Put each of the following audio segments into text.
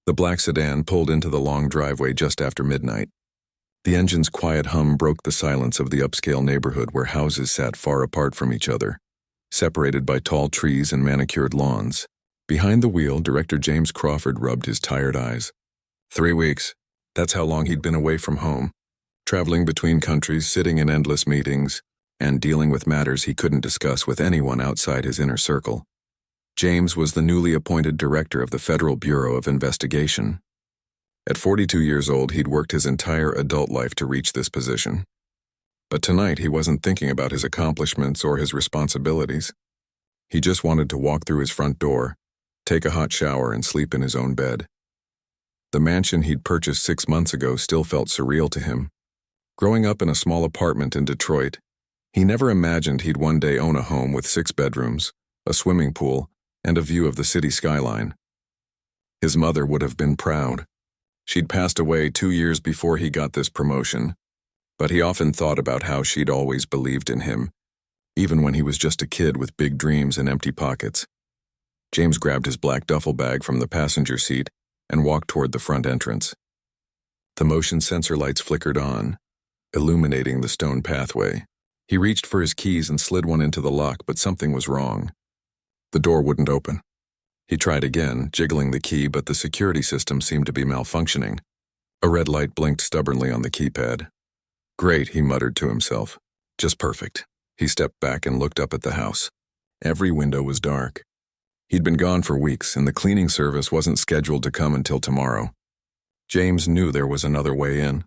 The black sedan pulled into the long driveway just after midnight. The engine's quiet hum broke the silence of the upscale neighborhood where houses sat far apart from each other, separated by tall trees and manicured lawns. Behind the wheel, Director James Crawford rubbed his tired eyes. 3 weeks. That's how long he'd been away from home, traveling between countries, sitting in endless meetings, and dealing with matters he couldn't discuss with anyone outside his inner circle. James was the newly appointed director of the Federal Bureau of Investigation. At 42 years old, he'd worked his entire adult life to reach this position. But tonight, he wasn't thinking about his accomplishments or his responsibilities. He just wanted to walk through his front door, take a hot shower, and sleep in his own bed. The mansion he'd purchased 6 months ago still felt surreal to him. Growing up in a small apartment in Detroit, he never imagined he'd one day own a home with 6 bedrooms, a swimming pool, and a view of the city skyline. His mother would have been proud. She'd passed away 2 years before he got this promotion, but he often thought about how she'd always believed in him, even when he was just a kid with big dreams and empty pockets. James grabbed his black duffel bag from the passenger seat and walked toward the front entrance. The motion sensor lights flickered on, illuminating the stone pathway. He reached for his keys and slid one into the lock, but something was wrong. The door wouldn't open. He tried again, jiggling the key, but the security system seemed to be malfunctioning. A red light blinked stubbornly on the keypad. Great, he muttered to himself. Just perfect. He stepped back and looked up at the house. Every window was dark. He'd been gone for weeks, and the cleaning service wasn't scheduled to come until tomorrow. James knew there was another way in.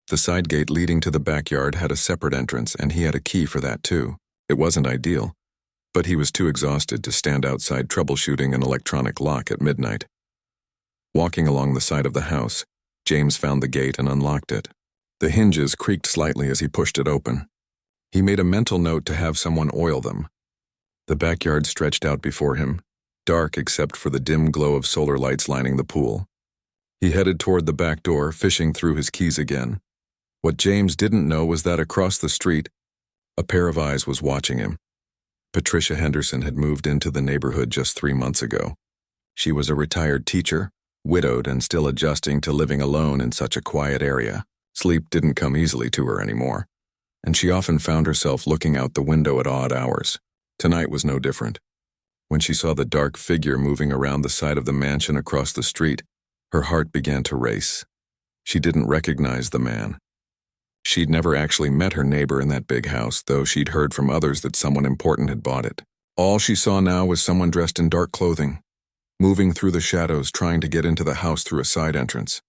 The side gate leading to the backyard had a separate entrance, and he had a key for that too. It wasn't ideal, but he was too exhausted to stand outside troubleshooting an electronic lock at midnight. Walking along the side of the house, James found the gate and unlocked it. The hinges creaked slightly as he pushed it open. He made a mental note to have someone oil them. The backyard stretched out before him, dark except for the dim glow of solar lights lining the pool. He headed toward the back door, fishing through his keys again. What James didn't know was that across the street, a pair of eyes was watching him. Patricia Henderson had moved into the neighborhood just 3 months ago. She was a retired teacher, widowed and still adjusting to living alone in such a quiet area. Sleep didn't come easily to her anymore, and she often found herself looking out the window at odd hours. Tonight was no different. When she saw the dark figure moving around the side of the mansion across the street, her heart began to race. She didn't recognize the man. She'd never actually met her neighbor in that big house, though she'd heard from others that someone important had bought it. All she saw now was someone dressed in dark clothing, moving through the shadows, trying to get into the house through a side entrance.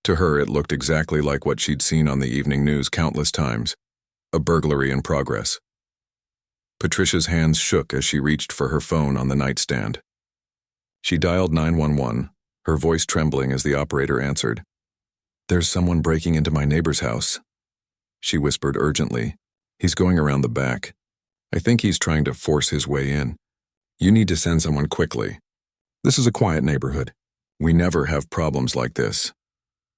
To her, it looked exactly like what she'd seen on the evening news countless times, a burglary in progress. Patricia's hands shook as she reached for her phone on the nightstand. She dialed 911, her voice trembling as the operator answered. "There's someone breaking into my neighbor's house," she whispered urgently. "He's going around the back. I think he's trying to force his way in. You need to send someone quickly. This is a quiet neighborhood. We never have problems like this."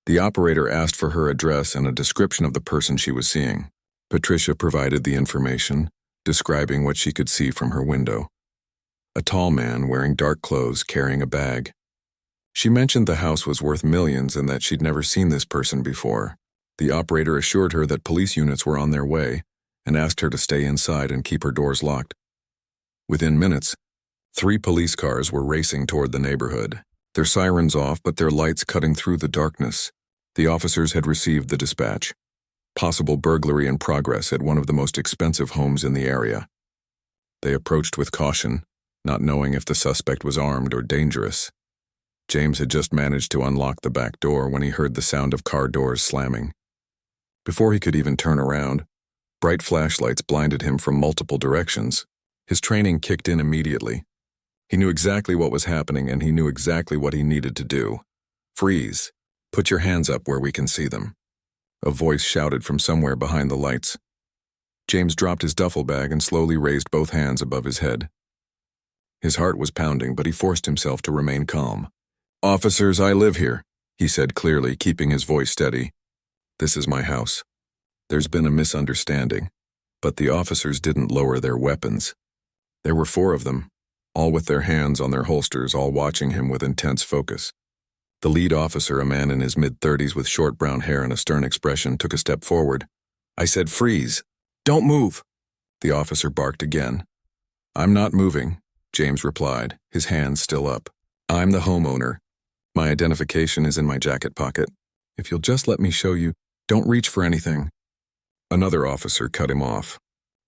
The operator asked for her address and a description of the person she was seeing. Patricia provided the information, describing what she could see from her window. A tall man wearing dark clothes carrying a bag. She mentioned the house was worth millions and that she'd never seen this person before. The operator assured her that police units were on their way and asked her to stay inside and keep her doors locked. Within minutes, 3 police cars were racing toward the neighborhood, their sirens off but their lights cutting through the darkness. The officers had received the dispatch. Possible burglary in progress at one of the most expensive homes in the area. They approached with caution, not knowing if the suspect was armed or dangerous. James had just managed to unlock the back door when he heard the sound of car doors slamming. Before he could even turn around, bright flashlights blinded him from multiple directions. His training kicked in immediately. He knew exactly what was happening, and he knew exactly what he needed to do. "Freeze. Put your hands up where we can see them," a voice shouted from somewhere behind the lights. James dropped his duffel bag and slowly raised both hands above his head. His heart was pounding, but he forced himself to remain calm. "Officers, I live here," he said clearly, keeping his voice steady. "This is my house. There's been a misunderstanding." But the officers didn't lower their weapons. There were 4 of them, all with their hands on their holsters, all watching him with intense focus. The lead officer, a man in his mid-30s with short brown hair and a stern expression, took a step forward. "I said freeze. Don't move." The officer barked again. "I'm not moving," James replied, his hands still up. "I'm the homeowner. My identification is in my jacket pocket. If you'll just let me show you, don't reach for anything." Another officer cut him off.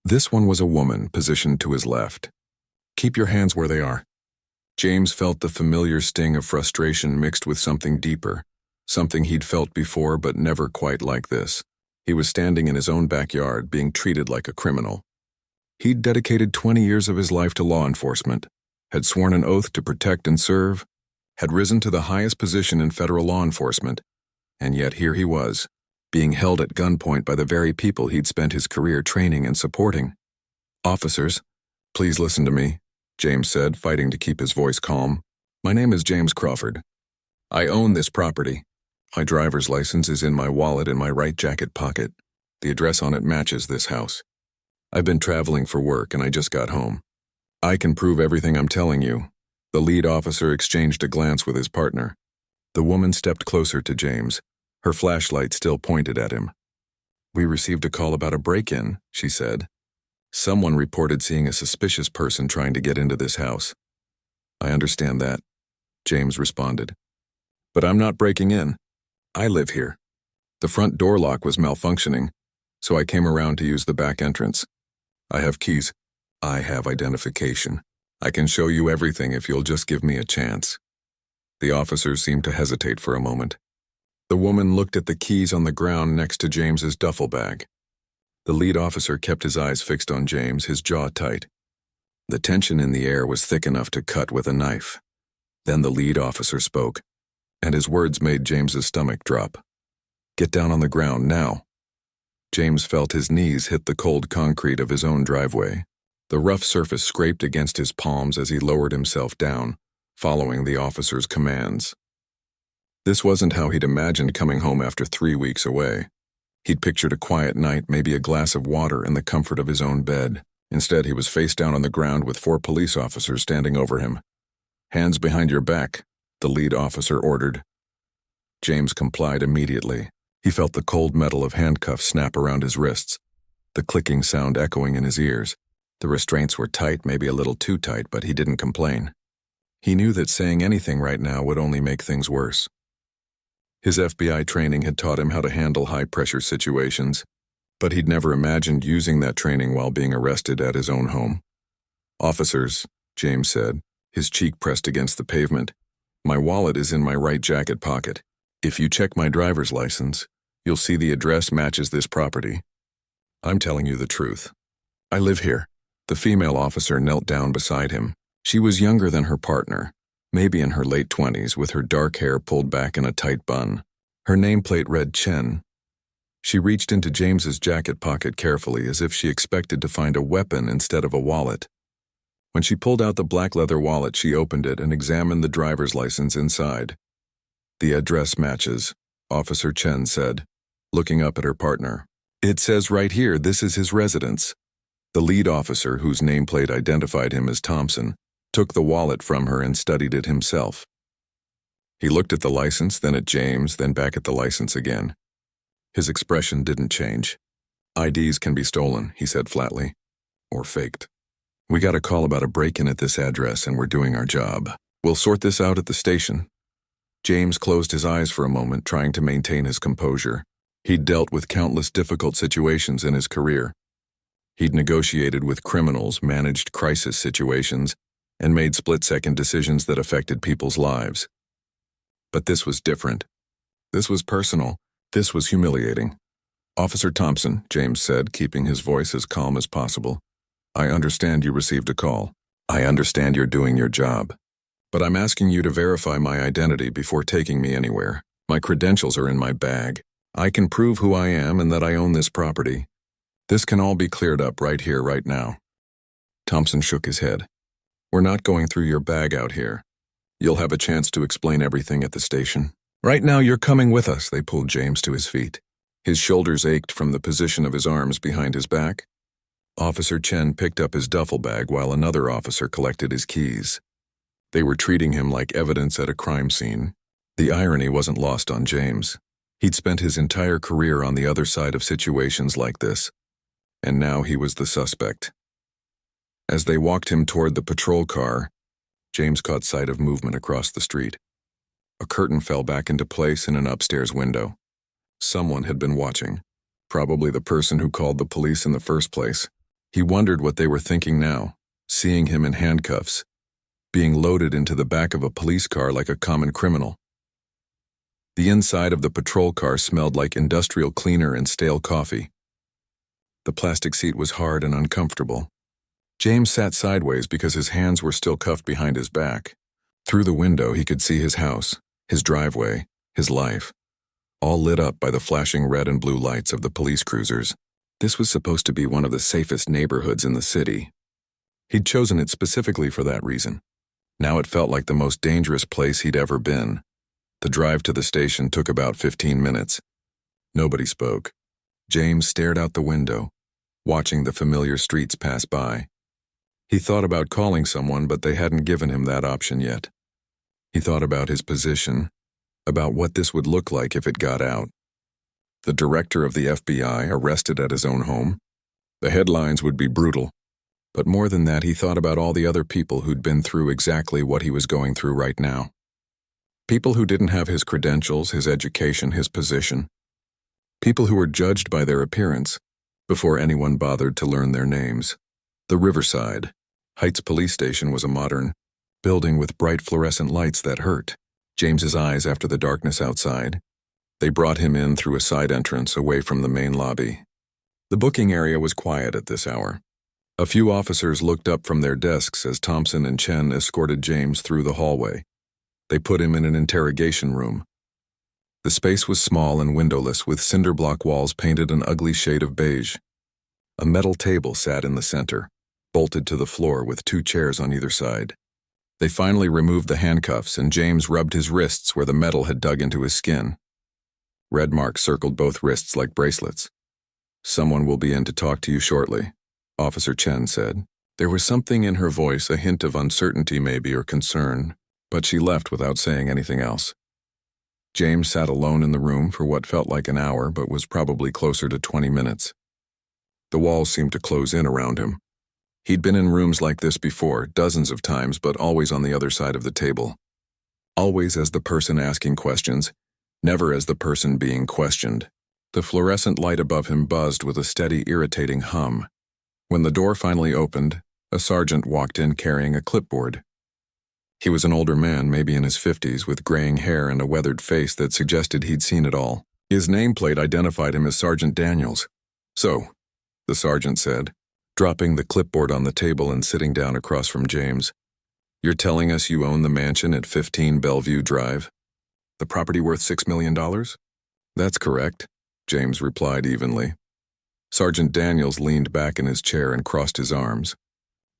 This one was a woman positioned to his left. "Keep your hands where they are." James felt the familiar sting of frustration mixed with something deeper, something he'd felt before but never quite like this. He was standing in his own backyard, being treated like a criminal. He'd dedicated 20 years of his life to law enforcement, had sworn an oath to protect and serve, had risen to the highest position in federal law enforcement, and yet here he was, being held at gunpoint by the very people he'd spent his career training and supporting. "Officers, please listen to me," James said, fighting to keep his voice calm. "My name is James Crawford. I own this property. My driver's license is in my wallet in my right jacket pocket. The address on it matches this house. I've been traveling for work and I just got home. I can prove everything I'm telling you." The lead officer exchanged a glance with his partner. The woman stepped closer to James, her flashlight still pointed at him. "We received a call about a break-in," she said. "Someone reported seeing a suspicious person trying to get into this house." "I understand that," James responded. "But I'm not breaking in. I live here. The front door lock was malfunctioning, so I came around to use the back entrance. I have keys. I have identification. I can show you everything if you'll just give me a chance." The officer seemed to hesitate for a moment. The woman looked at the keys on the ground next to James's duffel bag. The lead officer kept his eyes fixed on James, his jaw tight. The tension in the air was thick enough to cut with a knife. Then the lead officer spoke, and his words made James's stomach drop. "Get down on the ground now." James felt his knees hit the cold concrete of his own driveway. The rough surface scraped against his palms as he lowered himself down, following the officer's commands. This wasn't how he'd imagined coming home after 3 weeks away. He'd pictured a quiet night, maybe a glass of water and the comfort of his own bed. Instead, he was face down on the ground with 4 police officers standing over him. "Hands behind your back," the lead officer ordered. James complied immediately. He felt the cold metal of handcuffs snap around his wrists, the clicking sound echoing in his ears. The restraints were tight, maybe a little too tight, but he didn't complain. He knew that saying anything right now would only make things worse. His FBI training had taught him how to handle high-pressure situations, but he'd never imagined using that training while being arrested at his own home. "Officers," James said, his cheek pressed against the pavement, "my wallet is in my right jacket pocket. If you check my driver's license, you'll see the address matches this property. I'm telling you the truth. I live here." The female officer knelt down beside him. She was younger than her partner, maybe in her late 20s, with her dark hair pulled back in a tight bun. Her nameplate read Chen. She reached into James's jacket pocket carefully, as if she expected to find a weapon instead of a wallet. When she pulled out the black leather wallet, she opened it and examined the driver's license inside. "The address matches," Officer Chen said, looking up at her partner. "It says right here this is his residence." The lead officer, whose nameplate identified him as Thompson, took the wallet from her and studied it himself. He looked at the license, then at James, then back at the license again. His expression didn't change. "IDs can be stolen," he said flatly, "or faked. We got a call about a break-in at this address and we're doing our job. We'll sort this out at the station." James closed his eyes for a moment, trying to maintain his composure. He'd dealt with countless difficult situations in his career. He'd negotiated with criminals, managed crisis situations, and made split-second decisions that affected people's lives. But this was different. This was personal. This was humiliating. "Officer Thompson," James said, keeping his voice as calm as possible, "I understand you received a call. I understand you're doing your job. But I'm asking you to verify my identity before taking me anywhere. My credentials are in my bag. I can prove who I am and that I own this property. This can all be cleared up right here, right now." Thompson shook his head. "We're not going through your bag out here. You'll have a chance to explain everything at the station. Right now you're coming with us." They pulled James to his feet. His shoulders ached from the position of his arms behind his back. Officer Chen picked up his duffel bag while another officer collected his keys. They were treating him like evidence at a crime scene. The irony wasn't lost on James. He'd spent his entire career on the other side of situations like this, and now he was the suspect. As they walked him toward the patrol car, James caught sight of movement across the street. A curtain fell back into place in an upstairs window. Someone had been watching, probably the person who called the police in the first place. He wondered what they were thinking now, seeing him in handcuffs, being loaded into the back of a police car like a common criminal. The inside of the patrol car smelled like industrial cleaner and stale coffee. The plastic seat was hard and uncomfortable. James sat sideways because his hands were still cuffed behind his back. Through the window, he could see his house, his driveway, his life, all lit up by the flashing red and blue lights of the police cruisers. This was supposed to be one of the safest neighborhoods in the city. He'd chosen it specifically for that reason. Now it felt like the most dangerous place he'd ever been. The drive to the station took about 15 minutes. Nobody spoke. James stared out the window, watching the familiar streets pass by. He thought about calling someone, but they hadn't given him that option yet. He thought about his position, about what this would look like if it got out. The director of the FBI arrested at his own home. The headlines would be brutal. But more than that, he thought about all the other people who'd been through exactly what he was going through right now. People who didn't have his credentials, his education, his position. People who were judged by their appearance before anyone bothered to learn their names. The Riverside Heights police station was a modern building with bright fluorescent lights that hurt James's eyes after the darkness outside. They brought him in through a side entrance away from the main lobby. The booking area was quiet at this hour. A few officers looked up from their desks as Thompson and Chen escorted James through the hallway. They put him in an interrogation room. The space was small and windowless, with cinder block walls painted an ugly shade of beige. A metal table sat in the center, bolted to the floor with 2 chairs on either side. They finally removed the handcuffs, and James rubbed his wrists where the metal had dug into his skin. Red marks circled both wrists like bracelets. "Someone will be in to talk to you shortly," Officer Chen said. There was something in her voice, a hint of uncertainty maybe, or concern, but she left without saying anything else. James sat alone in the room for what felt like an hour, but was probably closer to 20 minutes. The walls seemed to close in around him. He'd been in rooms like this before, dozens of times, but always on the other side of the table. Always as the person asking questions, never as the person being questioned. The fluorescent light above him buzzed with a steady, irritating hum. When the door finally opened, a sergeant walked in carrying a clipboard. He was an older man, maybe in his 50s, with graying hair and a weathered face that suggested he'd seen it all. His nameplate identified him as Sergeant Daniels. "So," the sergeant said, dropping the clipboard on the table and sitting down across from James, "you're telling us you own the mansion at 15 Bellevue Drive? The property worth $6 million? "That's correct," James replied evenly. Sergeant Daniels leaned back in his chair and crossed his arms.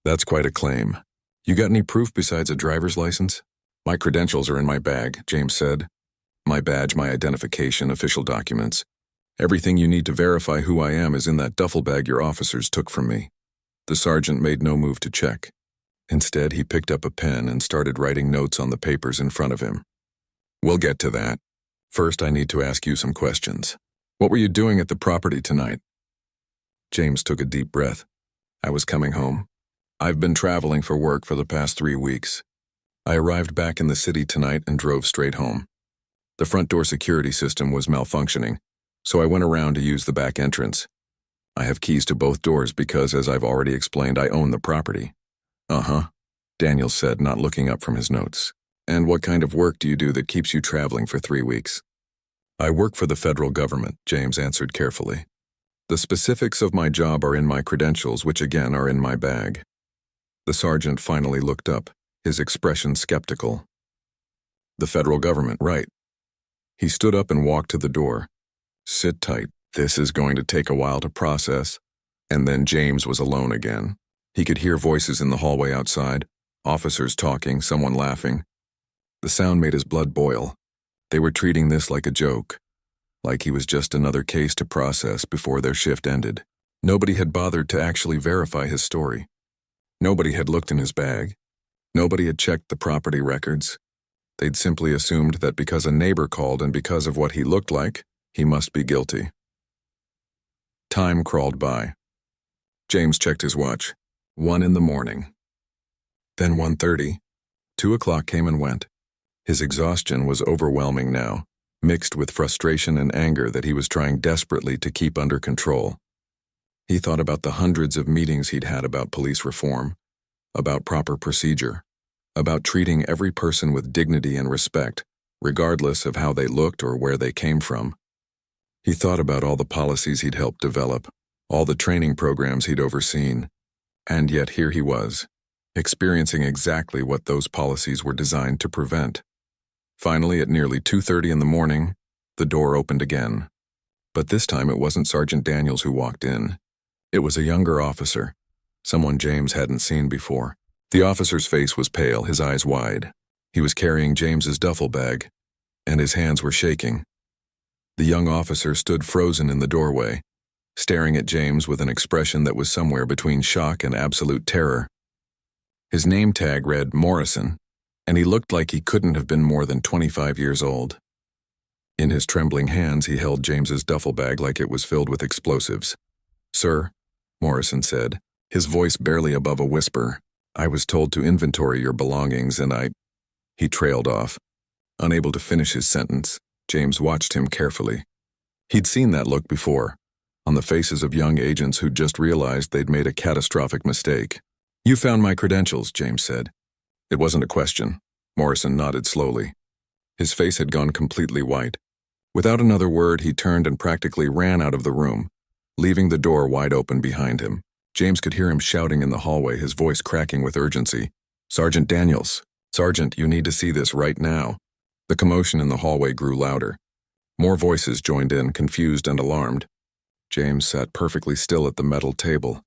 "That's quite a claim. You got any proof besides a driver's license?" "My credentials are in my bag," James said. "My badge, my identification, official documents. Everything you need to verify who I am is in that duffel bag your officers took from me." The sergeant made no move to check. Instead, he picked up a pen and started writing notes on the papers in front of him. "We'll get to that. First, I need to ask you some questions. What were you doing at the property tonight?" James took a deep breath. "I was coming home. I've been traveling for work for the past 3 weeks. I arrived back in the city tonight and drove straight home. The front door security system was malfunctioning, so I went around to use the back entrance. I have keys to both doors because, as I've already explained, I own the property." "Uh-huh," Daniel said, not looking up from his notes. "And what kind of work do you do that keeps you traveling for 3 weeks?" "I work for the federal government," James answered carefully. "The specifics of my job are in my credentials, which again are in my bag." The sergeant finally looked up, his expression skeptical. "The federal government, right." He stood up and walked to the door. "Sit tight. This is going to take a while to process." And then James was alone again. He could hear voices in the hallway outside, officers talking, someone laughing. The sound made his blood boil. They were treating this like a joke, like he was just another case to process before their shift ended. Nobody had bothered to actually verify his story. Nobody had looked in his bag. Nobody had checked the property records. They'd simply assumed that because a neighbor called and because of what he looked like, he must be guilty. Time crawled by. James checked his watch. 1 in the morning. Then 1:30. 2 o'clock came and went. His exhaustion was overwhelming now, mixed with frustration and anger that he was trying desperately to keep under control. He thought about the hundreds of meetings he'd had about police reform, about proper procedure, about treating every person with dignity and respect, regardless of how they looked or where they came from. He thought about all the policies he'd helped develop, all the training programs he'd overseen, and yet here he was, experiencing exactly what those policies were designed to prevent. Finally, at nearly 2:30 in the morning, the door opened again. But this time it wasn't Sergeant Daniels who walked in. It was a younger officer, someone James hadn't seen before. The officer's face was pale, his eyes wide. He was carrying James's duffel bag, and his hands were shaking. The young officer stood frozen in the doorway, staring at James with an expression that was somewhere between shock and absolute terror. His name tag read Morrison, and he looked like he couldn't have been more than 25 years old. In his trembling hands, he held James's duffel bag like it was filled with explosives. "Sir," Morrison said, his voice barely above a whisper, "I was told to inventory your belongings and He trailed off. Unable to finish his sentence, James watched him carefully. He'd seen that look before, on the faces of young agents who'd just realized they'd made a catastrophic mistake. "You found my credentials," James said. It wasn't a question. Morrison nodded slowly. His face had gone completely white. Without another word, he turned and practically ran out of the room, leaving the door wide open behind him. James could hear him shouting in the hallway, his voice cracking with urgency. "Sergeant Daniels! Sergeant, you need to see this right now." The commotion in the hallway grew louder. More voices joined in, confused and alarmed. James sat perfectly still at the metal table,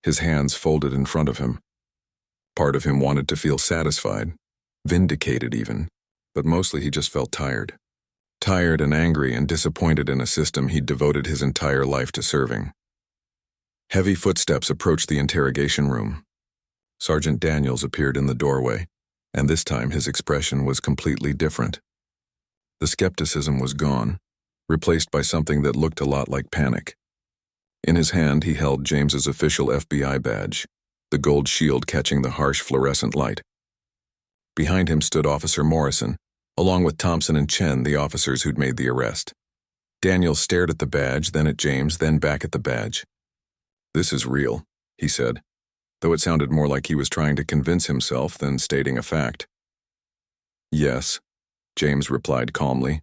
his hands folded in front of him. Part of him wanted to feel satisfied, vindicated even, but mostly he just felt tired. Tired and angry and disappointed in a system he'd devoted his entire life to serving. Heavy footsteps approached the interrogation room. Sergeant Daniels appeared in the doorway, and this time his expression was completely different. The skepticism was gone, replaced by something that looked a lot like panic. In his hand, he held James's official FBI badge, the gold shield catching the harsh fluorescent light. Behind him stood Officer Morrison, along with Thompson and Chen, the officers who'd made the arrest. Daniels stared at the badge, then at James, then back at the badge. "This is real," he said, though it sounded more like he was trying to convince himself than stating a fact. "Yes," James replied calmly,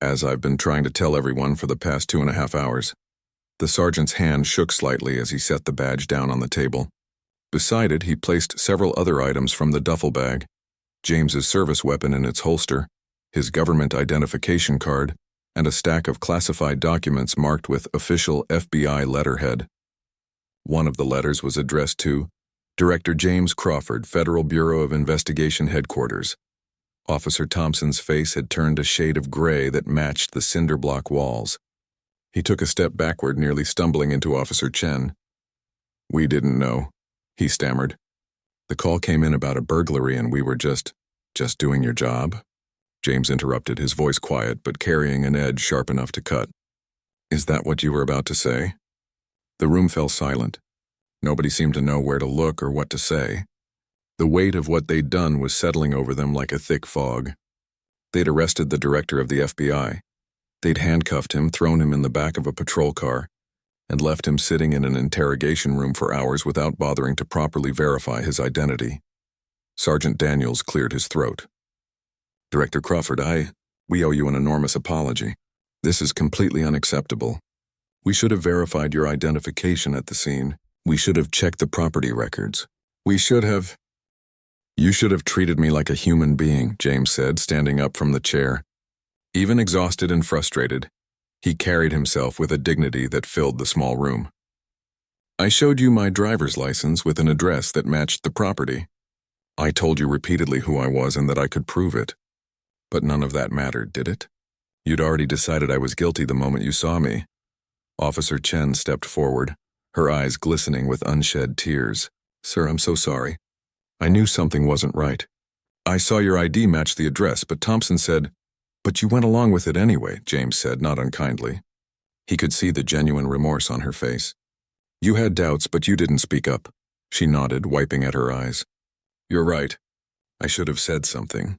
"as I've been trying to tell everyone for the past 2.5 hours. The sergeant's hand shook slightly as he set the badge down on the table. Beside it, he placed several other items from the duffel bag, James's service weapon in its holster, his government identification card, and a stack of classified documents marked with official FBI letterhead. One of the letters was addressed to Director James Crawford, Federal Bureau of Investigation Headquarters. Officer Thompson's face had turned a shade of gray that matched the cinder block walls. He took a step backward, nearly stumbling into Officer Chen. "We didn't know," he stammered. "The call came in about a burglary and we were just doing your job?" James interrupted, his voice quiet but carrying an edge sharp enough to cut. "Is that what you were about to say?" The room fell silent. Nobody seemed to know where to look or what to say. The weight of what they'd done was settling over them like a thick fog. They'd arrested the director of the FBI. They'd handcuffed him, thrown him in the back of a patrol car, and left him sitting in an interrogation room for hours without bothering to properly verify his identity. Sergeant Daniels cleared his throat. "Director Crawford, we owe you an enormous apology. This is completely unacceptable. We should have verified your identification at the scene. We should have checked the property records. You should have treated me like a human being," James said, standing up from the chair. Even exhausted and frustrated, he carried himself with a dignity that filled the small room. "I showed you my driver's license with an address that matched the property. I told you repeatedly who I was and that I could prove it. But none of that mattered, did it? You'd already decided I was guilty the moment you saw me." Officer Chen stepped forward, her eyes glistening with unshed tears. "Sir, I'm so sorry. I knew something wasn't right. I saw your ID match the address, but Thompson said, "But you went along with it anyway," James said, not unkindly. He could see the genuine remorse on her face. "You had doubts, but you didn't speak up." She nodded, wiping at her eyes. "You're right. I should have said something.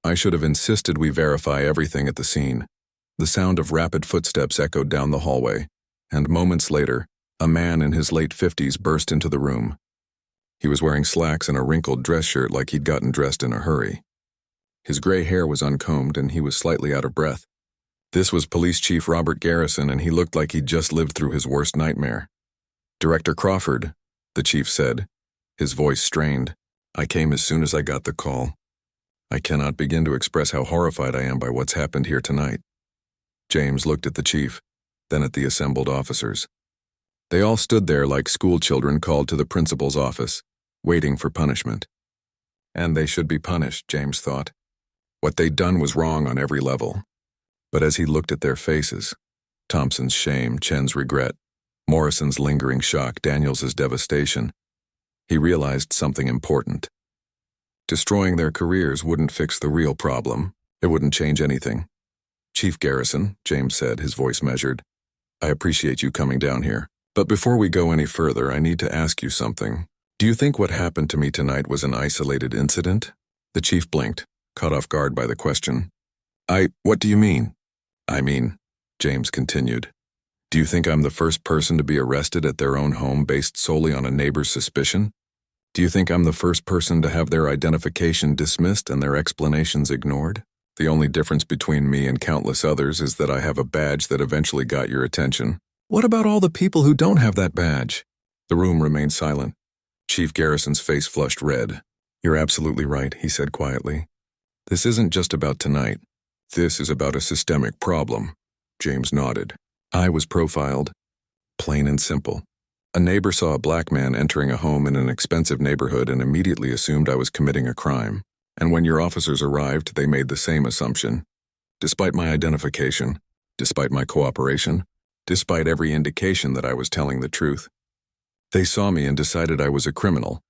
I should have insisted we verify everything at the scene." The sound of rapid footsteps echoed down the hallway, and moments later, a man in his late 50s burst into the room. He was wearing slacks and a wrinkled dress shirt like he'd gotten dressed in a hurry. His gray hair was uncombed and he was slightly out of breath. This was Police Chief Robert Garrison, and he looked like he'd just lived through his worst nightmare. "Director Crawford," the chief said, his voice strained. "I came as soon as I got the call. I cannot begin to express how horrified I am by what's happened here tonight." James looked at the chief, then at the assembled officers. They all stood there like school children called to the principal's office, waiting for punishment. And they should be punished, James thought. What they'd done was wrong on every level. But as he looked at their faces, Thompson's shame, Chen's regret, Morrison's lingering shock, Daniels's devastation, he realized something important. Destroying their careers wouldn't fix the real problem. It wouldn't change anything. "Chief Garrison," James said, his voice measured, "I appreciate you coming down here. But before we go any further, I need to ask you something. Do you think what happened to me tonight was an isolated incident?" The chief blinked, caught off guard by the question. What do you mean?" "I mean," James continued, "do you think I'm the first person to be arrested at their own home based solely on a neighbor's suspicion? Do you think I'm the first person to have their identification dismissed and their explanations ignored? The only difference between me and countless others is that I have a badge that eventually got your attention. What about all the people who don't have that badge?" The room remained silent. Chief Garrison's face flushed red. "You're absolutely right," he said quietly. "This isn't just about tonight. This is about a systemic problem." James nodded. "I was profiled. Plain and simple. A neighbor saw a black man entering a home in an expensive neighborhood and immediately assumed I was committing a crime. And when your officers arrived, they made the same assumption. Despite my identification, despite my cooperation, despite every indication that I was telling the truth. They saw me and decided I was a criminal."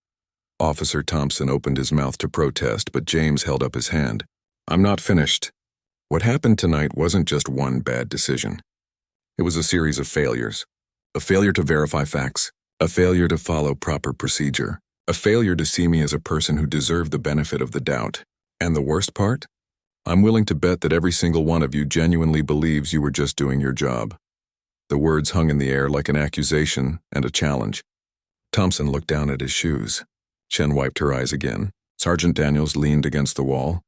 Officer Thompson opened his mouth to protest, but James held up his hand. "I'm not finished. What happened tonight wasn't just one bad decision. It was a series of failures. A failure to verify facts, a failure to follow proper procedure, a failure to see me as a person who deserved the benefit of the doubt. And the worst part? I'm willing to bet that every single one of you genuinely believes you were just doing your job." The words hung in the air like an accusation and a challenge. Thompson looked down at his shoes. Chen wiped her eyes again. Sergeant Daniels leaned against the wall,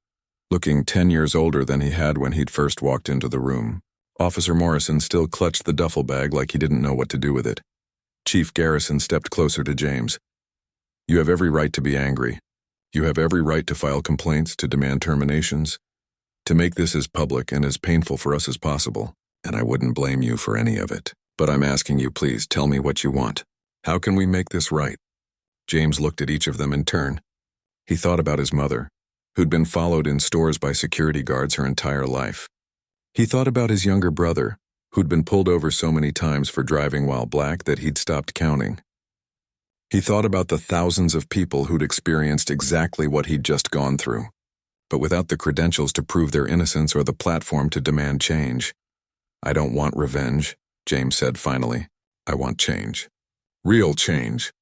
looking 10 years older than he had when he'd first walked into the room. Officer Morrison still clutched the duffel bag like he didn't know what to do with it. Chief Garrison stepped closer to James. "You have every right to be angry. You have every right to file complaints, to demand terminations, to make this as public and as painful for us as possible. And I wouldn't blame you for any of it. But I'm asking you, please, tell me what you want. How can we make this right?" James looked at each of them in turn. He thought about his mother, who'd been followed in stores by security guards her entire life. He thought about his younger brother, who'd been pulled over so many times for driving while black that he'd stopped counting. He thought about the thousands of people who'd experienced exactly what he'd just gone through, but without the credentials to prove their innocence or the platform to demand change. "I don't want revenge," James said finally. "I want change. Real change.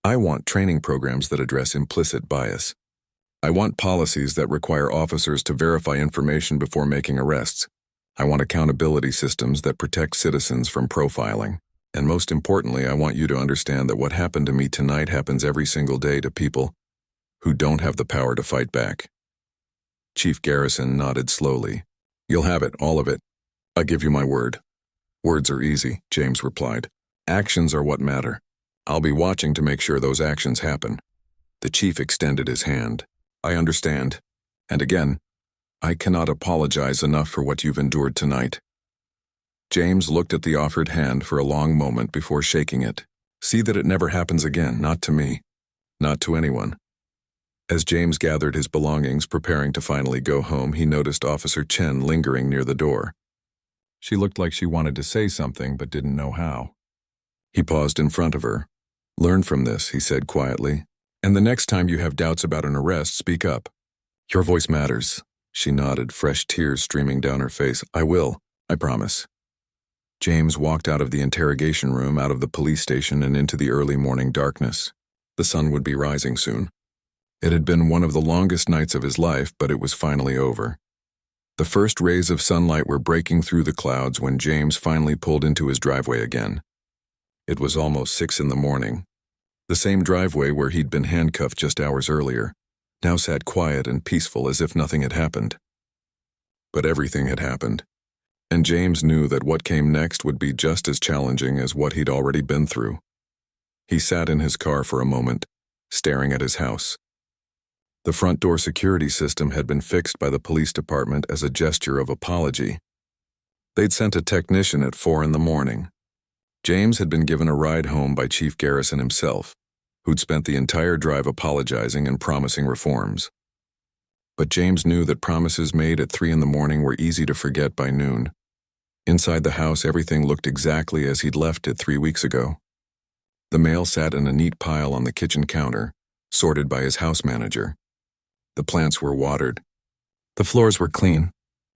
I want training programs that address implicit bias. I want policies that require officers to verify information before making arrests. I want accountability systems that protect citizens from profiling. And most importantly, I want you to understand that what happened to me tonight happens every single day to people who don't have the power to fight back." Chief Garrison nodded slowly. "You'll have it, all of it. I give you my word." "Words are easy," James replied. "Actions are what matter. I'll be watching to make sure those actions happen." The chief extended his hand. "I understand. And again, I cannot apologize enough for what you've endured tonight." James looked at the offered hand for a long moment before shaking it. "See that it never happens again, not to me, not to anyone." As James gathered his belongings, preparing to finally go home, he noticed Officer Chen lingering near the door. She looked like she wanted to say something but didn't know how. He paused in front of her. "Learn from this," he said quietly. "And the next time you have doubts about an arrest, speak up. Your voice matters. She nodded, fresh tears streaming down her face. I will, I promise. James walked out of the interrogation room, out of the police station, and into the early morning darkness. The sun would be rising soon. It had been one of the longest nights of his life, but it was finally over. The first rays of sunlight were breaking through the clouds when James finally pulled into his driveway again. It was almost 6 in the morning. The same driveway where he'd been handcuffed just hours earlier now sat quiet and peaceful as if nothing had happened. But everything had happened, and James knew that what came next would be just as challenging as what he'd already been through. He sat in his car for a moment, staring at his house. The front door security system had been fixed by the police department as a gesture of apology. They'd sent a technician at 4 in the morning. James had been given a ride home by Chief Garrison himself, who'd spent the entire drive apologizing and promising reforms. But James knew that promises made at 3 in the morning were easy to forget by noon. Inside the house, everything looked exactly as he'd left it 3 weeks ago. The mail sat in a neat pile on the kitchen counter, sorted by his house manager. The plants were watered. The floors were clean.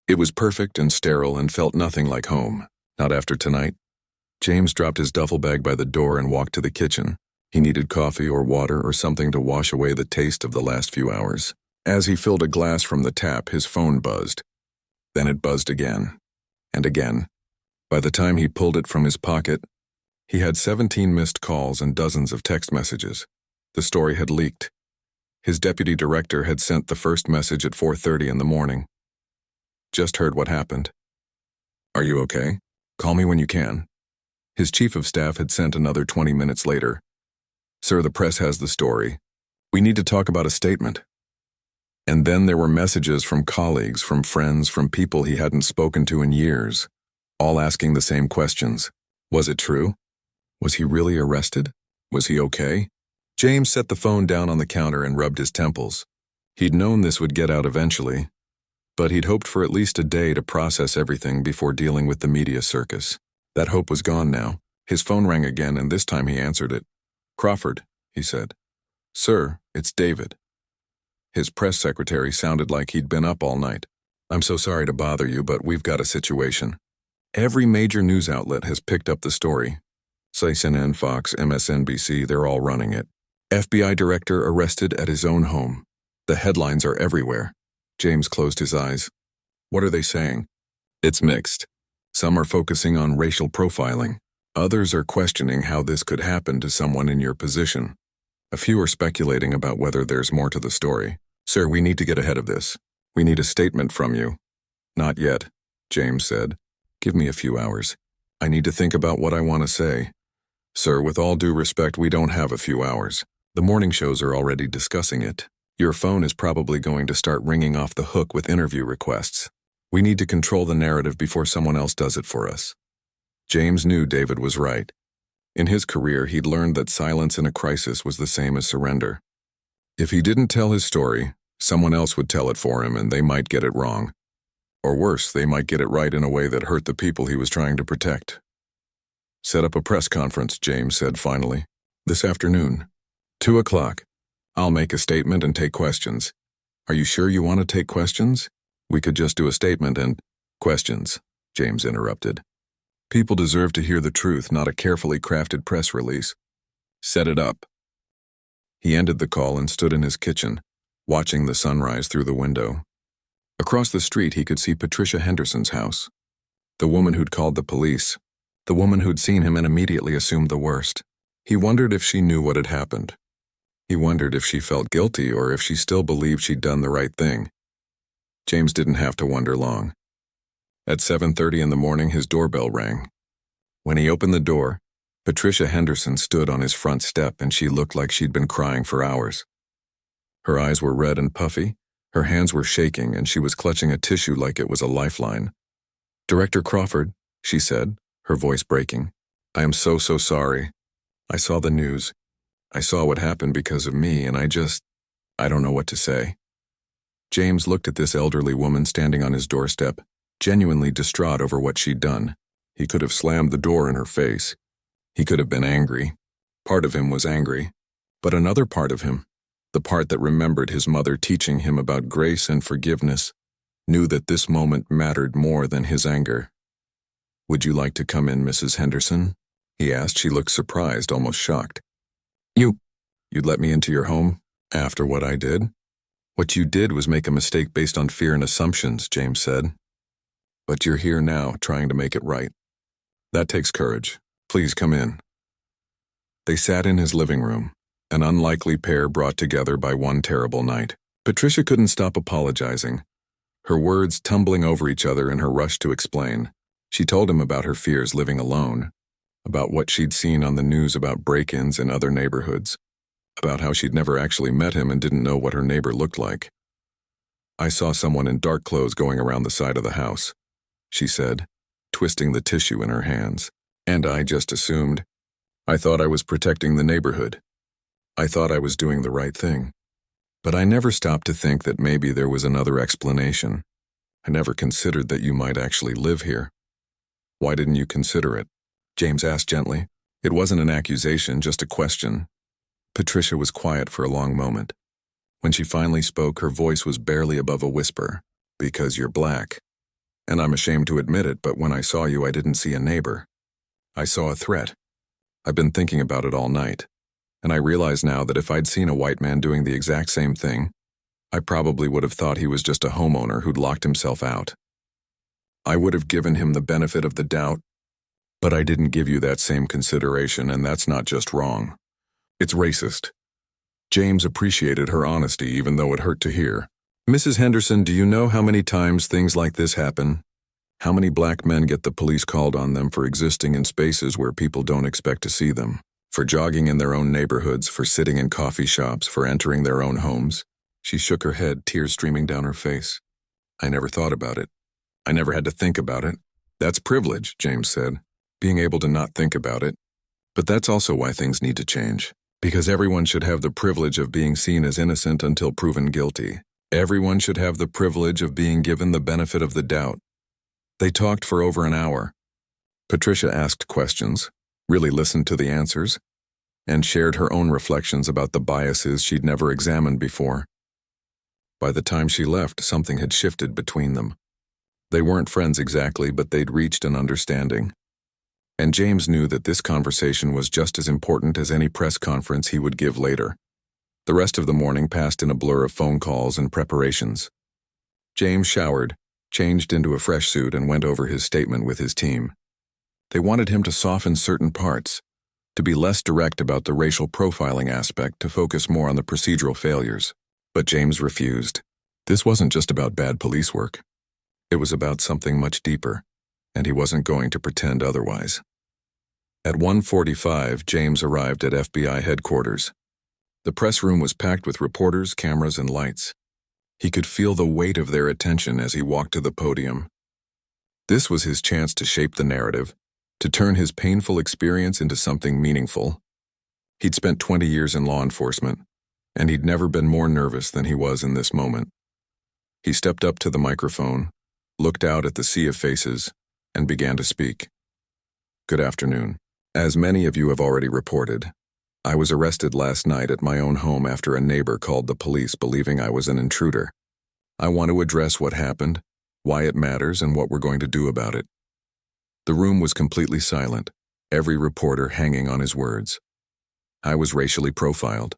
It was perfect and sterile and felt nothing like home, not after tonight. James dropped his duffel bag by the door and walked to the kitchen. He needed coffee or water or something to wash away the taste of the last few hours. As he filled a glass from the tap, his phone buzzed. Then it buzzed again, and again. By the time he pulled it from his pocket, he had 17 missed calls and dozens of text messages. The story had leaked. His deputy director had sent the first message at 4:30 in the morning. Just heard what happened. Are you okay? Call me when you can. His chief of staff had sent another 20 minutes later. Sir, the press has the story. We need to talk about a statement. And then there were messages from colleagues, from friends, from people he hadn't spoken to in years, all asking the same questions. Was it true? Was he really arrested? Was he okay? James set the phone down on the counter and rubbed his temples. He'd known this would get out eventually, but he'd hoped for at least a day to process everything before dealing with the media circus. That hope was gone now. His phone rang again, and this time he answered it. Crawford, he said. Sir, it's David. His press secretary sounded like he'd been up all night. I'm so sorry to bother you, but we've got a situation. Every major news outlet has picked up the story. CNN, Fox, MSNBC, they're all running it. FBI director arrested at his own home. The headlines are everywhere. James closed his eyes. What are they saying? It's mixed. Some are focusing on racial profiling. Others are questioning how this could happen to someone in your position. A few are speculating about whether there's more to the story. Sir, we need to get ahead of this. We need a statement from you. Not yet, James said. Give me a few hours. I need to think about what I want to say. Sir, with all due respect, we don't have a few hours. The morning shows are already discussing it. Your phone is probably going to start ringing off the hook with interview requests. We need to control the narrative before someone else does it for us. James knew David was right. In his career, he'd learned that silence in a crisis was the same as surrender. If he didn't tell his story, someone else would tell it for him, and they might get it wrong. Or worse, they might get it right in a way that hurt the people he was trying to protect. Set up a press conference, James said finally. This afternoon. 2 o'clock. I'll make a statement and take questions. Are you sure you want to take questions? We could just do a statement and... Questions, James interrupted. People deserve to hear the truth, not a carefully crafted press release. Set it up. He ended the call and stood in his kitchen, watching the sunrise through the window. Across the street, he could see Patricia Henderson's house. The woman who'd called the police. The woman who'd seen him and immediately assumed the worst. He wondered if she knew what had happened. He wondered if she felt guilty or if she still believed she'd done the right thing. James didn't have to wonder long. At 7:30 in the morning, his doorbell rang. When he opened the door, Patricia Henderson stood on his front step, and she looked like she'd been crying for hours. Her eyes were red and puffy, her hands were shaking, and she was clutching a tissue like it was a lifeline. Director Crawford, she said, her voice breaking. I am so sorry. I saw the news. I saw what happened because of me, and I don't know what to say. James looked at this elderly woman standing on his doorstep, genuinely distraught over what she'd done. He could have slammed the door in her face. He could have been angry. Part of him was angry. But another part of him, the part that remembered his mother teaching him about grace and forgiveness, knew that this moment mattered more than his anger. "Would you like to come in, Mrs. Henderson?" he asked. She looked surprised, almost shocked. You'd let me into your home after what I did?" "What you did was make a mistake based on fear and assumptions," James said. "But you're here now, trying to make it right. That takes courage. Please come in." They sat in his living room, an unlikely pair brought together by one terrible night. Patricia couldn't stop apologizing, her words tumbling over each other in her rush to explain. She told him about her fears living alone, about what she'd seen on the news about break-ins in other neighborhoods, about how she'd never actually met him and didn't know what her neighbor looked like. "I saw someone in dark clothes going around the side of the house," she said, twisting the tissue in her hands. "And I just assumed. I thought I was protecting the neighborhood. I thought I was doing the right thing. But I never stopped to think that maybe there was another explanation. I never considered that you might actually live here." "Why didn't you consider it?" James asked gently. It wasn't an accusation, just a question. Patricia was quiet for a long moment. When she finally spoke, her voice was barely above a whisper. "Because you're black. And I'm ashamed to admit it, but when I saw you, I didn't see a neighbor. I saw a threat. I've been thinking about it all night. And I realize now that if I'd seen a white man doing the exact same thing, I probably would have thought he was just a homeowner who'd locked himself out. I would have given him the benefit of the doubt, but I didn't give you that same consideration, and that's not just wrong. It's racist." James appreciated her honesty, even though it hurt to hear. "Mrs. Henderson, do you know how many times things like this happen? How many black men get the police called on them for existing in spaces where people don't expect to see them? For jogging in their own neighborhoods, for sitting in coffee shops, for entering their own homes?" She shook her head, tears streaming down her face. "I never thought about it. I never had to think about it." "That's privilege," James said, "being able to not think about it. But that's also why things need to change. Because everyone should have the privilege of being seen as innocent until proven guilty. Everyone should have the privilege of being given the benefit of the doubt." They talked for over an hour. Patricia asked questions, really listened to the answers, and shared her own reflections about the biases she'd never examined before. By the time she left, something had shifted between them. They weren't friends exactly, but they'd reached an understanding. And James knew that this conversation was just as important as any press conference he would give later. The rest of the morning passed in a blur of phone calls and preparations. James showered, changed into a fresh suit, and went over his statement with his team. They wanted him to soften certain parts, to be less direct about the racial profiling aspect, to focus more on the procedural failures. But James refused. This wasn't just about bad police work. It was about something much deeper, and he wasn't going to pretend otherwise. At 1:45, James arrived at FBI headquarters. The press room was packed with reporters, cameras, and lights. He could feel the weight of their attention as he walked to the podium. This was his chance to shape the narrative, to turn his painful experience into something meaningful. He'd spent 20 years in law enforcement, and he'd never been more nervous than he was in this moment. He stepped up to the microphone, looked out at the sea of faces, and began to speak. "Good afternoon. As many of you have already reported, I was arrested last night at my own home after a neighbor called the police believing I was an intruder. I want to address what happened, why it matters, and what we're going to do about it." The room was completely silent, every reporter hanging on his words. "I was racially profiled.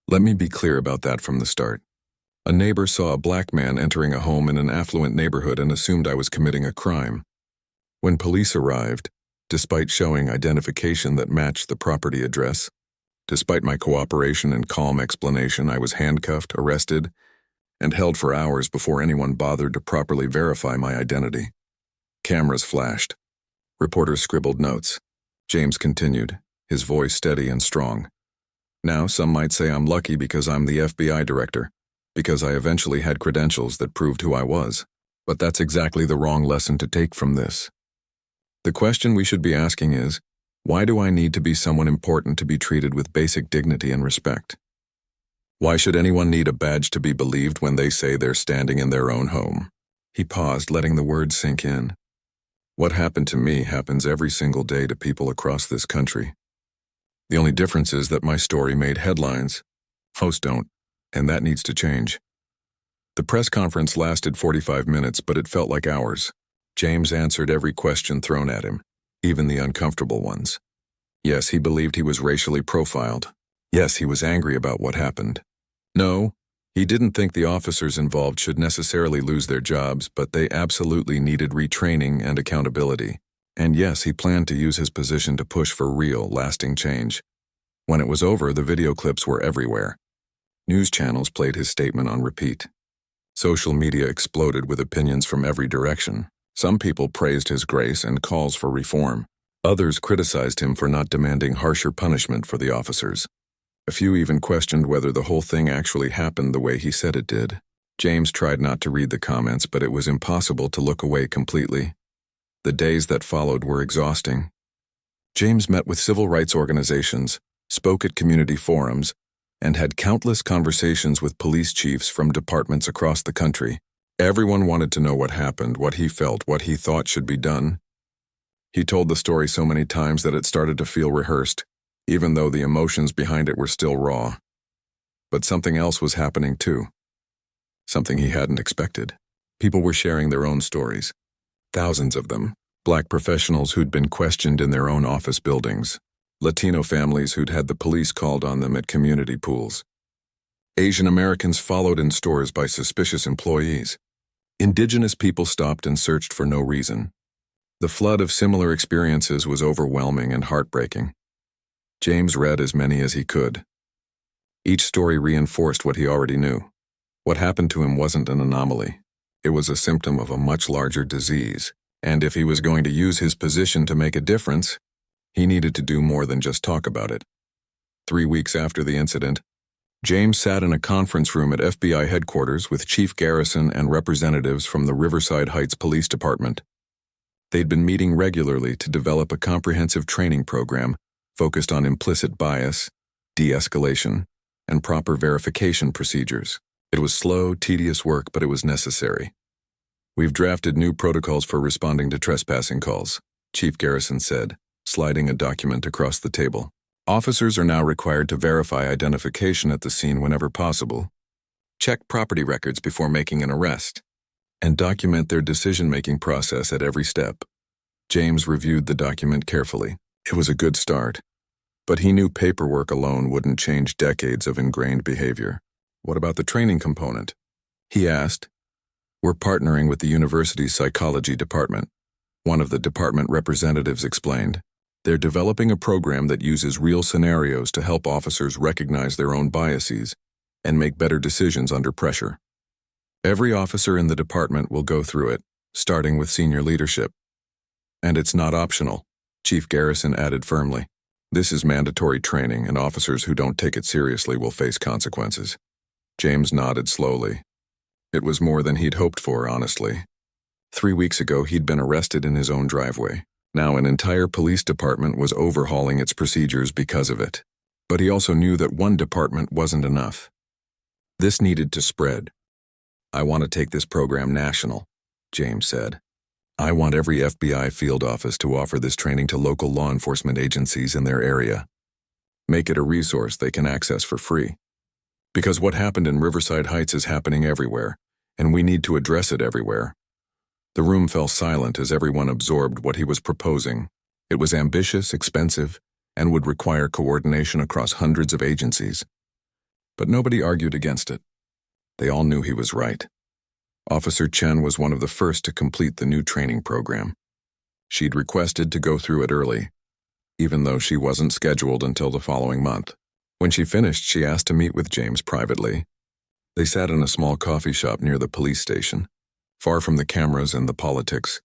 Let me be clear about that from the start. A neighbor saw a black man entering a home in an affluent neighborhood and assumed I was committing a crime. When police arrived, despite showing identification that matched the property address, despite my cooperation and calm explanation, I was handcuffed, arrested, and held for hours before anyone bothered to properly verify my identity." Cameras flashed. Reporters scribbled notes. James continued, his voice steady and strong. "Now, some might say I'm lucky because I'm the FBI director, because I eventually had credentials that proved who I was. But that's exactly the wrong lesson to take from this. The question we should be asking is, why do I need to be someone important to be treated with basic dignity and respect? Why should anyone need a badge to be believed when they say they're standing in their own home?" He paused, letting the words sink in. "What happened to me happens every single day to people across this country. The only difference is that my story made headlines. Most don't. and that needs to change. The press conference lasted 45 minutes, but it felt like hours. James answered every question thrown at him, even the uncomfortable ones. Yes, he believed he was racially profiled. Yes, he was angry about what happened. No, he didn't think the officers involved should necessarily lose their jobs, but they absolutely needed retraining and accountability. And yes, he planned to use his position to push for real, lasting change. When it was over, the video clips were everywhere. News channels played his statement on repeat. Social media exploded with opinions from every direction. Some people praised his grace and calls for reform. Others criticized him for not demanding harsher punishment for the officers. A few even questioned whether the whole thing actually happened the way he said it did. James tried not to read the comments, but it was impossible to look away completely. The days that followed were exhausting. James met with civil rights organizations, spoke at community forums, and had countless conversations with police chiefs from departments across the country. Everyone wanted to know what happened, what he felt, what he thought should be done. He told the story so many times that it started to feel rehearsed, even though the emotions behind it were still raw. But something else was happening too. Something he hadn't expected. People were sharing their own stories. Thousands of them. Black professionals who'd been questioned in their own office buildings. Latino families who'd had the police called on them at community pools. Asian Americans followed in stores by suspicious employees. Indigenous people stopped and searched for no reason. The flood of similar experiences was overwhelming and heartbreaking. James read as many as he could. Each story reinforced what he already knew. What happened to him wasn't an anomaly. It was a symptom of a much larger disease, and if he was going to use his position to make a difference, he needed to do more than just talk about it. 3 weeks after the incident, James sat in a conference room at FBI headquarters with Chief Garrison and representatives from the Riverside Heights Police Department. They'd been meeting regularly to develop a comprehensive training program focused on implicit bias, de-escalation, and proper verification procedures. It was slow, tedious work, but it was necessary. "We've drafted new protocols for responding to trespassing calls," Chief Garrison said, sliding a document across the table. "Officers are now required to verify identification at the scene whenever possible, check property records before making an arrest, and document their decision-making process at every step." James reviewed the document carefully. It was a good start, but he knew paperwork alone wouldn't change decades of ingrained behavior. "What about the training component?" he asked. "We're partnering with the university's psychology department," one of the department representatives explained. "They're developing a program that uses real scenarios to help officers recognize their own biases and make better decisions under pressure. Every officer in the department will go through it, starting with senior leadership. And it's not optional," Chief Garrison added firmly. "This is mandatory training, and officers who don't take it seriously will face consequences." James nodded slowly. It was more than he'd hoped for, honestly. 3 weeks ago, he'd been arrested in his own driveway. Now an entire police department was overhauling its procedures because of it. But he also knew that one department wasn't enough. This needed to spread. "I want to take this program national," James said. "I want every FBI field office to offer this training to local law enforcement agencies in their area. Make it a resource they can access for free. Because what happened in Riverside Heights is happening everywhere, and we need to address it everywhere." The room fell silent as everyone absorbed what he was proposing. It was ambitious, expensive, and would require coordination across hundreds of agencies. But nobody argued against it. They all knew he was right. Officer Chen was one of the first to complete the new training program. She'd requested to go through it early, even though she wasn't scheduled until the following month. When she finished, she asked to meet with James privately. They sat in a small coffee shop near the police station, far from the cameras and the politics.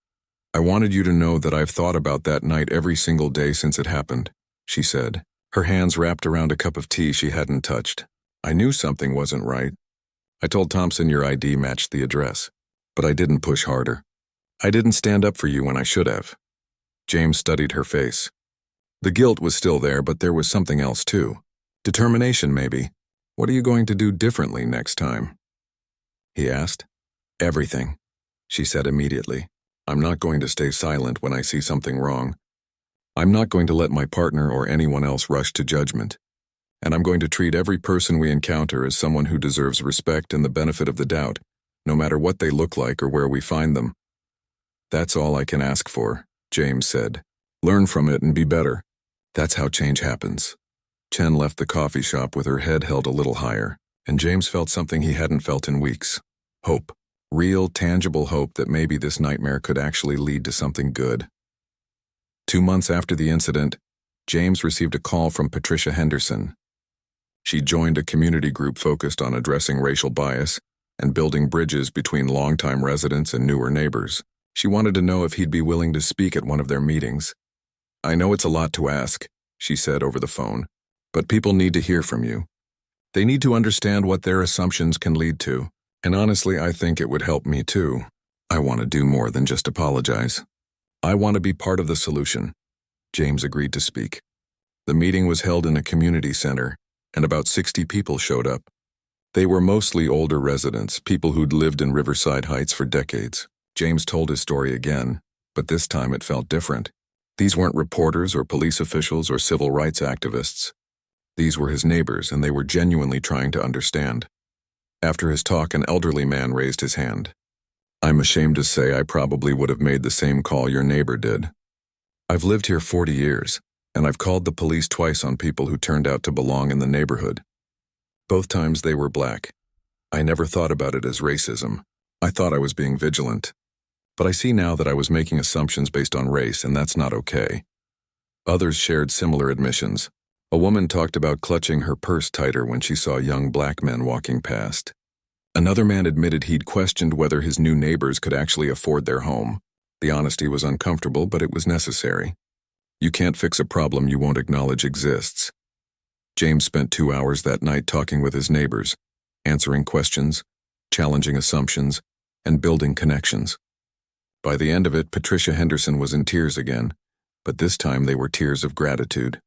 "I wanted you to know that I've thought about that night every single day since it happened," she said, her hands wrapped around a cup of tea she hadn't touched. "I knew something wasn't right. I told Thompson your ID matched the address, but I didn't push harder. I didn't stand up for you when I should have." James studied her face. The guilt was still there, but there was something else too. Determination, maybe. "What are you going to do differently next time?" he asked. "Everything," she said immediately. "I'm not going to stay silent when I see something wrong. I'm not going to let my partner or anyone else rush to judgment. and I'm going to treat every person we encounter as someone who deserves respect and the benefit of the doubt, no matter what they look like or where we find them. That's all I can ask for, James said. Learn from it and be better. That's how change happens. Chen left the coffee shop with her head held a little higher, and James felt something he hadn't felt in weeks. Hope. Real, tangible hope that maybe this nightmare could actually lead to something good. 2 months after the incident, James received a call from Patricia Henderson. She joined a community group focused on addressing racial bias and building bridges between longtime residents and newer neighbors. She wanted to know if he'd be willing to speak at one of their meetings. "I know it's a lot to ask," she said over the phone, "but people need to hear from you. They need to understand what their assumptions can lead to. And honestly, I think it would help me too. I want to do more than just apologize. I want to be part of the solution." James agreed to speak. The meeting was held in a community center, and about 60 people showed up. They were mostly older residents, people who'd lived in Riverside Heights for decades. James told his story again, but this time it felt different. These weren't reporters or police officials or civil rights activists. These were his neighbors, and they were genuinely trying to understand. After his talk, an elderly man raised his hand. "I'm ashamed to say I probably would have made the same call your neighbor did. I've lived here 40 years, and I've called the police twice on people who turned out to belong in the neighborhood. Both times they were black. I never thought about it as racism. I thought I was being vigilant. But I see now that I was making assumptions based on race, and that's not okay." Others shared similar admissions. A woman talked about clutching her purse tighter when she saw young black men walking past. Another man admitted he'd questioned whether his new neighbors could actually afford their home. The honesty was uncomfortable, but it was necessary. You can't fix a problem you won't acknowledge exists. James spent 2 hours that night talking with his neighbors, answering questions, challenging assumptions, and building connections. By the end of it, Patricia Henderson was in tears again, but this time they were tears of gratitude.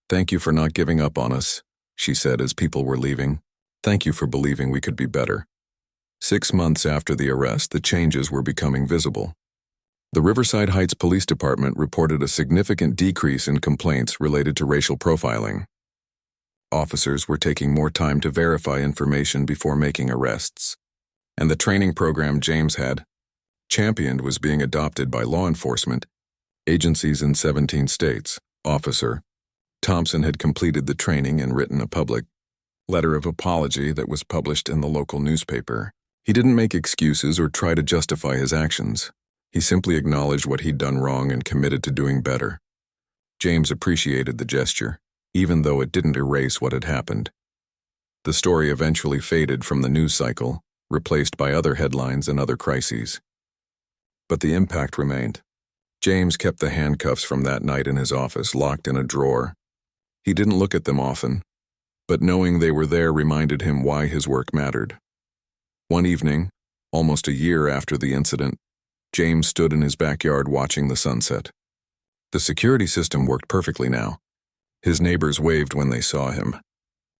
"Thank you for not giving up on us," she said as people were leaving. "Thank you for believing we could be better." 6 months after the arrest, the changes were becoming visible. The Riverside Heights Police Department reported a significant decrease in complaints related to racial profiling. Officers were taking more time to verify information before making arrests. And the training program James had championed was being adopted by law enforcement agencies in 17 states. Officer Thompson had completed the training and written a public letter of apology that was published in the local newspaper. He didn't make excuses or try to justify his actions. He simply acknowledged what he'd done wrong and committed to doing better. James appreciated the gesture, even though it didn't erase what had happened. The story eventually faded from the news cycle, replaced by other headlines and other crises. But the impact remained. James kept the handcuffs from that night in his office locked in a drawer. He didn't look at them often, but knowing they were there reminded him why his work mattered. One evening, almost a year after the incident, James stood in his backyard watching the sunset. The security system worked perfectly now. His neighbors waved when they saw him.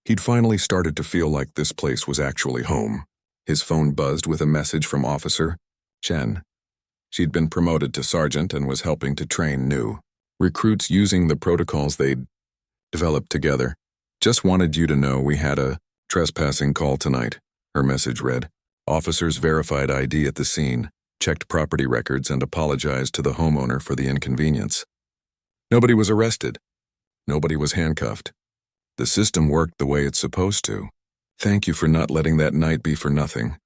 He'd finally started to feel like this place was actually home. His phone buzzed with a message from Officer Chen. She'd been promoted to sergeant and was helping to train new recruits using the protocols they'd developed together. "Just wanted you to know we had a trespassing call tonight," her message read. Officers verified ID at the scene, checked property records, and apologized to the homeowner for the inconvenience. Nobody was arrested. Nobody was handcuffed. The system worked the way it's supposed to. "Thank you for not letting that night be for nothing."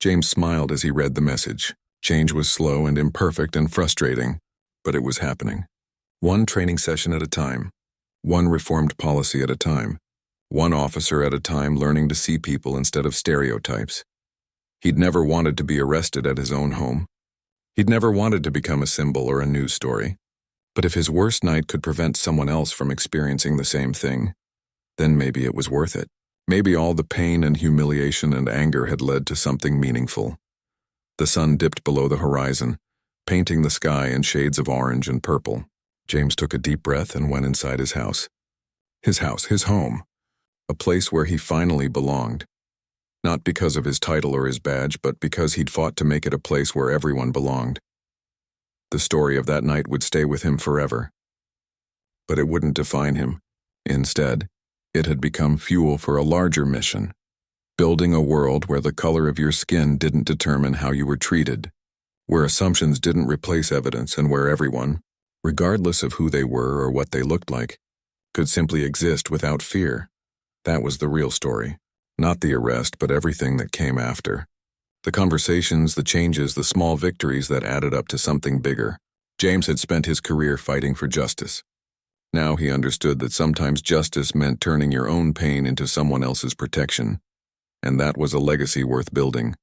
James smiled as he read the message. Change was slow and imperfect and frustrating, but it was happening. One training session at a time. One reformed policy at a time. One officer at a time learning to see people instead of stereotypes. He'd never wanted to be arrested at his own home. He'd never wanted to become a symbol or a news story. But if his worst night could prevent someone else from experiencing the same thing, then maybe it was worth it. Maybe all the pain and humiliation and anger had led to something meaningful. The sun dipped below the horizon, painting the sky in shades of orange and purple. James took a deep breath and went inside his house. His home. A place where he finally belonged. Not because of his title or his badge, but because he'd fought to make it a place where everyone belonged. The story of that night would stay with him forever. But it wouldn't define him. Instead, It had become fuel for a larger mission, building a world where the color of your skin didn't determine how you were treated, where assumptions didn't replace evidence, and where everyone, regardless of who they were or what they looked like, could simply exist without fear. That was the real story. Not the arrest, but everything that came after. The conversations, the changes, the small victories that added up to something bigger. James had spent his career fighting for justice. Now he understood that sometimes justice meant turning your own pain into someone else's protection, and that was a legacy worth building.